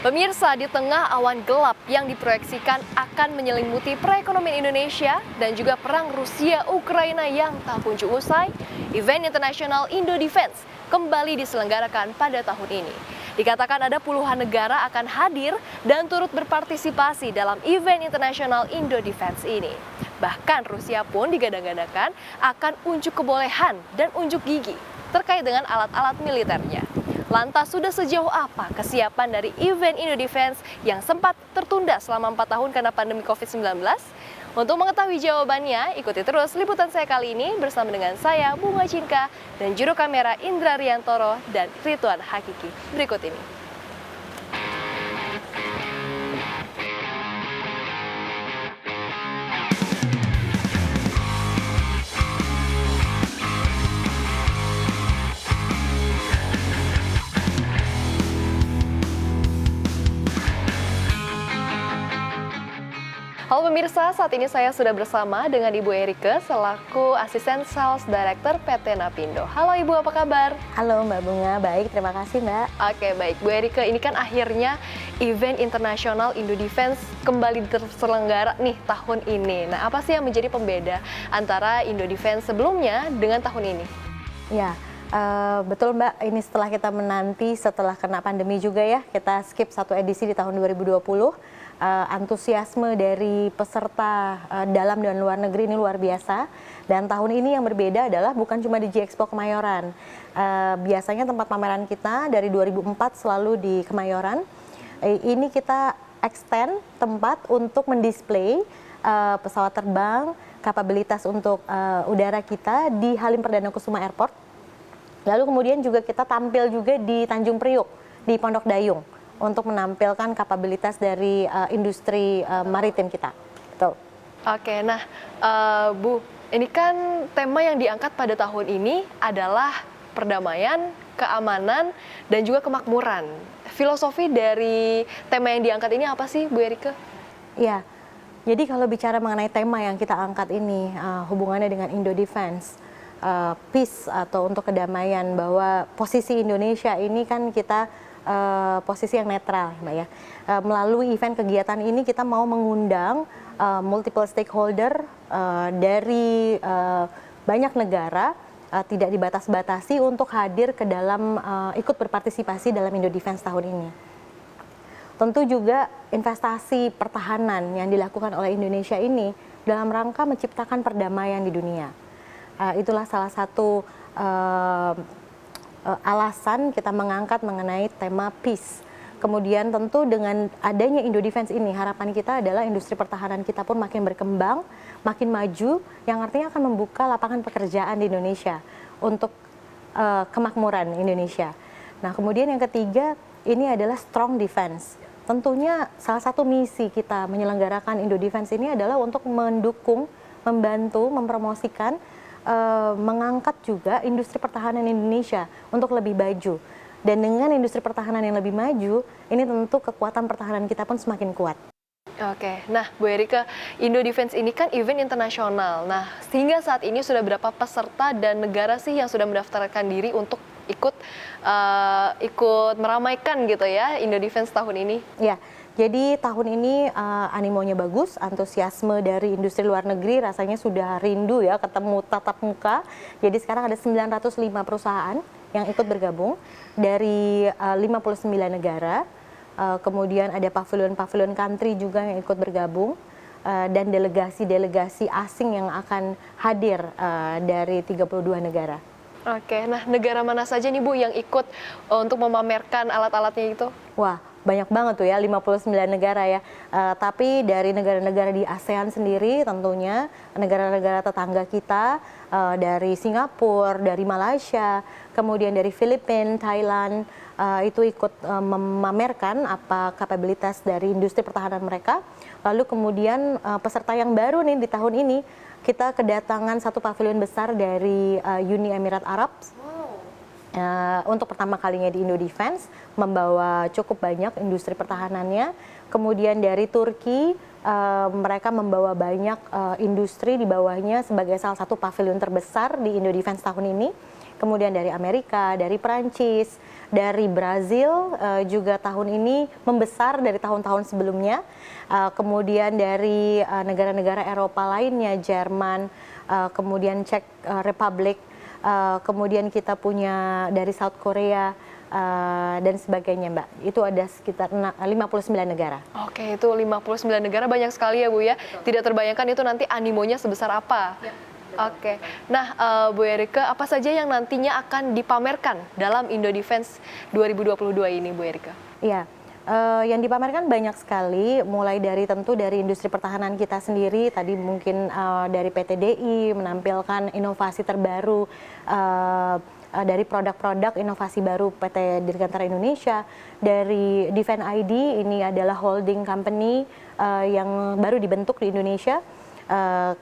Pemirsa, di tengah awan gelap yang diproyeksikan akan menyelimuti perekonomian Indonesia dan juga perang Rusia-Ukraina yang tak kunjung usai, event internasional Indo Defense kembali diselenggarakan pada tahun ini. Dikatakan ada puluhan negara akan hadir dan turut berpartisipasi dalam event internasional Indo Defense ini. Bahkan Rusia pun digadang-gadangkan akan unjuk kebolehan dan unjuk gigi terkait dengan alat-alat militernya. Lantas sudah sejauh apa kesiapan dari event Indo Defense yang sempat tertunda selama 4 tahun karena pandemi COVID-19? Untuk mengetahui jawabannya, ikuti terus liputan saya kali ini bersama dengan saya, Bunga Cinka, dan juru kamera Indra Riantoro dan Ridwan Hakiki. Berikut ini. Halo pemirsa, saat ini saya sudah bersama dengan Ibu Erike selaku Asisten Sales Director PT Napindo. Halo Ibu, apa kabar? Halo Mbak Bunga, baik, terima kasih Mbak. Oke, baik. Bu Erike, ini kan akhirnya event internasional Indo Defense kembali terselenggara nih tahun ini. Nah, apa sih yang menjadi pembeda antara Indo Defense sebelumnya dengan tahun ini? Ya, betul Mbak, ini setelah kita menanti, setelah kena pandemi juga ya, kita skip satu edisi di tahun 2020. Antusiasme dari peserta dalam dan luar negeri ini luar biasa, dan tahun ini yang berbeda adalah bukan cuma di G-Expo Kemayoran. Biasanya tempat pameran kita dari 2004 selalu di Kemayoran. Ini kita extend tempat untuk mendisplay pesawat terbang, kapabilitas untuk udara kita di Halim Perdana Kusuma Airport. Lalu kemudian juga kita tampil juga di Tanjung Priuk, di Pondok Dayung, untuk menampilkan kapabilitas dari industri maritim kita. Betul. Oke, nah Bu, ini kan tema yang diangkat pada tahun ini adalah perdamaian, keamanan, dan juga kemakmuran. Filosofi dari tema yang diangkat ini apa sih, Bu Erike? Ya, jadi kalau bicara mengenai tema yang kita angkat ini, hubungannya dengan Indo Defense, peace atau untuk kedamaian, bahwa posisi Indonesia ini kan kita posisi yang netral, Mbak ya. Melalui event kegiatan ini kita mau mengundang multiple stakeholder dari banyak negara, tidak dibatas-batasi untuk hadir ke dalam ikut berpartisipasi dalam Indo Defense tahun ini. Tentu juga investasi pertahanan yang dilakukan oleh Indonesia ini dalam rangka menciptakan perdamaian di dunia. Itulah salah satu alasan kita mengangkat mengenai tema peace. Kemudian tentu dengan adanya Indo Defense ini, harapan kita adalah industri pertahanan kita pun makin berkembang, makin maju, yang artinya akan membuka lapangan pekerjaan di Indonesia untuk kemakmuran Indonesia. Nah, kemudian yang ketiga, ini adalah strong defense. Tentunya salah satu misi kita menyelenggarakan Indo Defense ini adalah untuk mendukung, membantu, mempromosikan, mengangkat juga industri pertahanan Indonesia untuk lebih maju. Dan dengan industri pertahanan yang lebih maju, ini tentu kekuatan pertahanan kita pun semakin kuat. Oke, nah Bu Erike, Indo Defense ini kan event internasional. Nah, sehingga saat ini sudah berapa peserta dan negara sih yang sudah mendaftarkan diri untuk ikut meramaikan gitu ya Indo Defense tahun ini? Ya. Jadi tahun ini animonya bagus, antusiasme dari industri luar negeri rasanya sudah rindu ya ketemu tatap muka. Jadi sekarang ada 905 perusahaan yang ikut bergabung dari 59 negara. Kemudian ada pavilion-pavilion country juga yang ikut bergabung, dan delegasi-delegasi asing yang akan hadir dari 32 negara. Oke, nah negara mana saja nih Bu yang ikut untuk memamerkan alat-alatnya itu? Wah, banyak banget tuh ya, 59 negara ya. Tapi dari negara-negara di ASEAN sendiri tentunya, negara-negara tetangga kita, dari Singapura, dari Malaysia, kemudian dari Filipina, Thailand, itu ikut memamerkan apa kapabilitas dari industri pertahanan mereka. Lalu kemudian peserta yang baru nih di tahun ini, kita kedatangan satu pavilion besar dari Uni Emirat Arab. Untuk pertama kalinya di Indo Defense, membawa cukup banyak industri pertahanannya. Kemudian dari Turki, mereka membawa banyak industri di bawahnya sebagai salah satu pavilion terbesar di Indo Defense tahun ini. kemudian dari Amerika, dari Perancis, dari Brazil juga tahun ini membesar dari tahun-tahun sebelumnya. Kemudian dari negara-negara Eropa lainnya, Jerman, kemudian Czech Republic, kemudian kita punya dari South Korea, dan sebagainya, Mbak. Itu ada sekitar 59 negara. Oke, itu 59 negara banyak sekali ya Bu ya. Tidak terbayangkan itu nanti animonya sebesar apa. Oke, nah Bu Erika, apa saja yang nantinya akan dipamerkan dalam Indo Defense 2022 ini, Bu Erika? Iya, yang dipamerkan banyak sekali, mulai dari tentu dari industri pertahanan kita sendiri, tadi mungkin dari PTDI menampilkan inovasi terbaru, dari produk-produk inovasi baru PT Dirgantara Indonesia, dari Defense ID, ini adalah holding company yang baru dibentuk di Indonesia,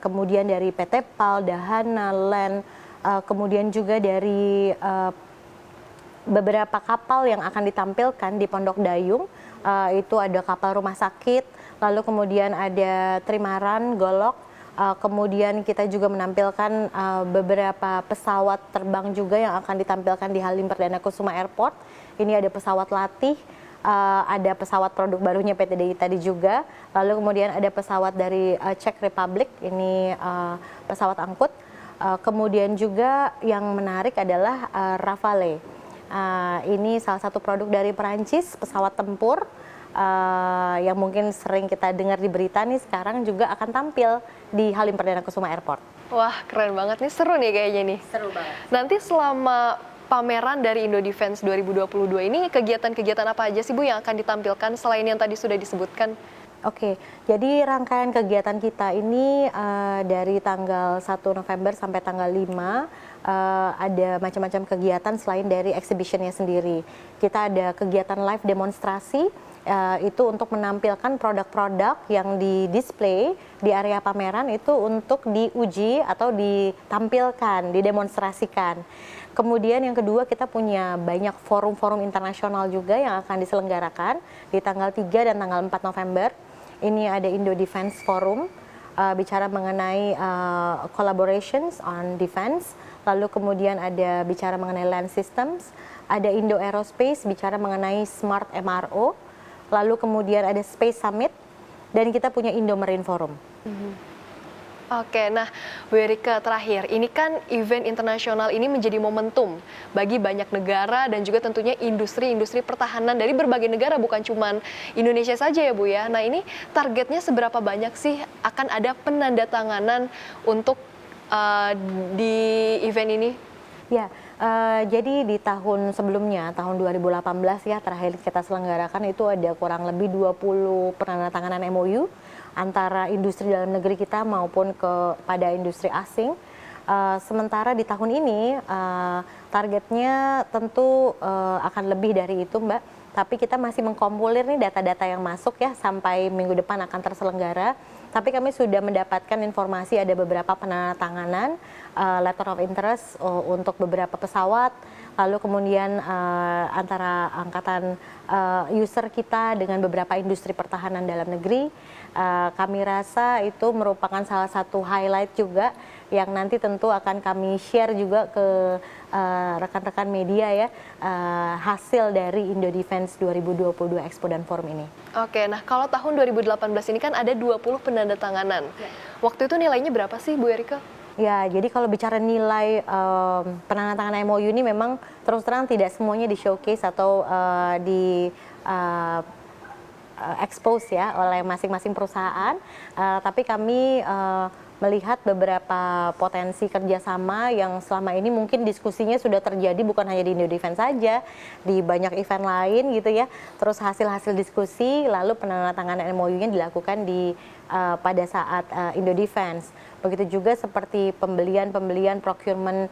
kemudian dari PT PAL, Dahana, LEN, kemudian juga dari beberapa kapal yang akan ditampilkan di Pondok Dayung, itu ada kapal rumah sakit, lalu kemudian ada trimaran, golok, kemudian kita juga menampilkan beberapa pesawat terbang juga yang akan ditampilkan di Halim Perdana Kusuma Airport. Ini ada pesawat latih, ada pesawat produk barunya PTDI tadi juga, lalu kemudian ada pesawat dari Czech Republic, ini pesawat angkut. Kemudian juga yang menarik adalah Rafale. Ini salah satu produk dari Perancis, pesawat tempur yang mungkin sering kita dengar di berita nih, sekarang juga akan tampil di Halim Perdana Kusuma Airport. Wah, keren banget nih, seru nih kayaknya nih. Seru banget. Nanti selama pameran dari Indo Defense 2022 ini, kegiatan-kegiatan apa aja sih Bu yang akan ditampilkan selain yang tadi sudah disebutkan? Oke, jadi rangkaian kegiatan kita ini dari tanggal 1 November sampai tanggal 5 ada macam-macam kegiatan selain dari exhibitionnya sendiri. Kita ada kegiatan live demonstrasi, itu untuk menampilkan produk-produk yang di-display di area pameran itu untuk diuji atau ditampilkan, didemonstrasikan. Kemudian yang kedua, kita punya banyak forum-forum internasional juga yang akan diselenggarakan di tanggal 3 dan tanggal 4 November. Ini ada Indo Defense Forum, bicara mengenai collaborations on defense. Lalu kemudian ada bicara mengenai land systems, ada Indo Aerospace, bicara mengenai smart MRO. Lalu kemudian ada Space Summit, dan kita punya Indo Marine Forum. Oke, nah Bu Erika, terakhir, ini kan event internasional ini menjadi momentum bagi banyak negara dan juga tentunya industri-industri pertahanan dari berbagai negara, bukan cuma Indonesia saja ya Bu ya. Nah ini targetnya seberapa banyak sih akan ada penandatanganan untuk di event ini? Ya, jadi di tahun sebelumnya, tahun 2018 ya, terakhir kita selenggarakan itu ada kurang lebih 20 penandatanganan MOU antara industri dalam negeri kita maupun kepada industri asing. Sementara di tahun ini targetnya tentu akan lebih dari itu, Mbak. Tapi kita masih mengkompilir nih data-data yang masuk ya, sampai minggu depan akan terselenggara. Tapi kami sudah mendapatkan informasi ada beberapa penandatanganan letter of interest untuk beberapa pesawat, lalu kemudian antara angkatan user kita dengan beberapa industri pertahanan dalam negeri. Kami rasa itu merupakan salah satu highlight juga yang nanti tentu akan kami share juga ke rekan-rekan media ya, hasil dari Indo Defense 2022 Expo dan Forum ini. Oke, nah kalau tahun 2018 ini kan ada 20 penandatanganan. Waktu itu nilainya berapa sih Bu Erika? Ya, jadi kalau bicara nilai penandatanganan MOU ini memang terus terang tidak semuanya di showcase atau di expose ya oleh masing-masing perusahaan, tapi kami melihat beberapa potensi kerjasama yang selama ini mungkin diskusinya sudah terjadi bukan hanya di Indo Defense saja, di banyak event lain gitu ya. Terus hasil-hasil diskusi lalu penandatanganan MOU-nya dilakukan pada saat Indo Defense. Begitu juga seperti pembelian procurement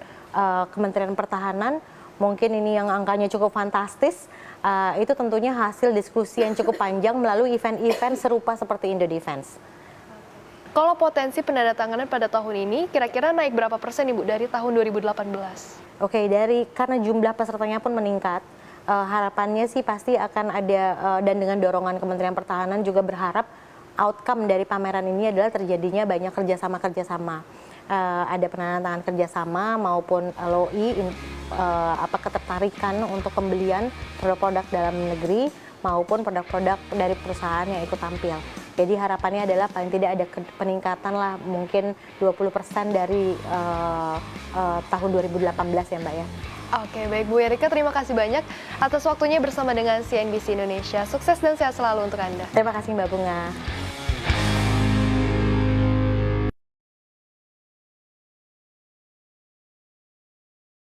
Kementerian Pertahanan, mungkin ini yang angkanya cukup fantastis, itu tentunya hasil diskusi yang cukup panjang melalui event-event serupa seperti Indo Defense. Kalau potensi penandatanganan pada tahun ini kira-kira naik berapa persen Ibu dari tahun 2018? Oke, karena jumlah pesertanya pun meningkat, harapannya sih pasti akan ada, dan dengan dorongan Kementerian Pertahanan juga berharap outcome dari pameran ini adalah terjadinya banyak kerjasama-kerjasama. ada penandatangan kerjasama maupun LOI, ketertarikan untuk pembelian produk-produk dalam negeri maupun produk-produk dari perusahaan yang ikut tampil. Jadi harapannya adalah paling tidak ada peningkatan lah, mungkin 20% dari tahun 2018 ya Mbak ya. Oke, baik Bu Erika, terima kasih banyak atas waktunya bersama dengan CNBC Indonesia. Sukses dan sehat selalu untuk Anda. Terima kasih Mbak Bunga.